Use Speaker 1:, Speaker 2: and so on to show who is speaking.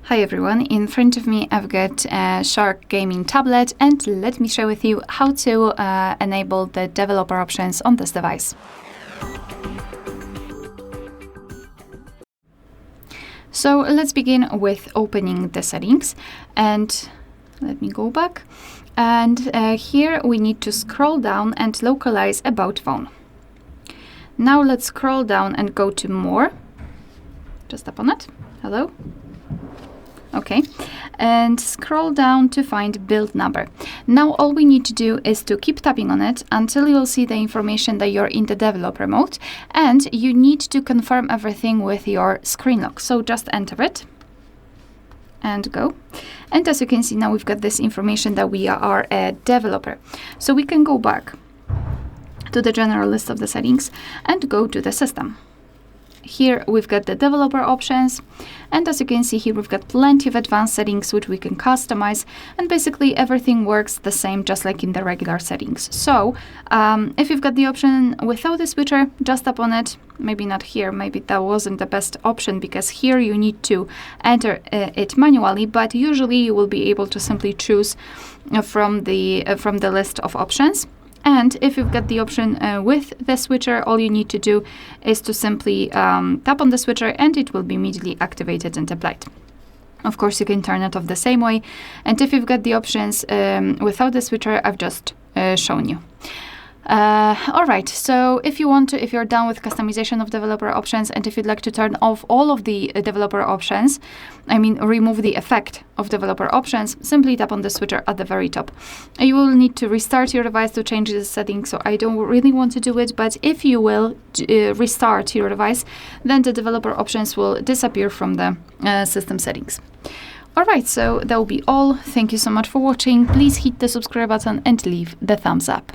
Speaker 1: Hi everyone, in front of me I've got a Shark gaming tablet, and let me share with you how to enable the developer options on this device. So let's begin with opening the settings, and let me go back. And here we need to scroll down and localize about phone. Now let's scroll down and go to more. Just tap on it. Hello. Okay, and scroll down to find build number. Now all we need to do is to keep tapping on it until you'll see the information that you're in the developer mode, and you need to confirm everything with your screen lock. So just enter it and go. And as you can see, now we've got this information that we are a developer. So we can go back to the general list of the settings and go to the system. Here we've got the developer options, and as you can see here we've got plenty of advanced settings which we can customize, and basically everything works the same just like in the regular settings. So if you've got the option without the switcher, just tap on it. Maybe not here, maybe that wasn't the best option because here you need to enter it manually, but usually you will be able to simply choose from the list of options. And if you've got the option with the switcher, all you need to do is to simply tap on the switcher and it will be immediately activated and applied. Of course, you can turn it off the same way. And if you've got the options without the switcher, I've just shown you. All right, so if you're done with customization of developer options, and if you'd like to turn off all of the developer options, remove the effect of developer options, simply tap on the switcher at the very top. You will need to restart your device to change the settings, so I don't really want to do it, but if you will restart your device, then the developer options will disappear from the system settings. All right, so that will be all. Thank you so much for watching. Please hit the subscribe button and leave the thumbs up.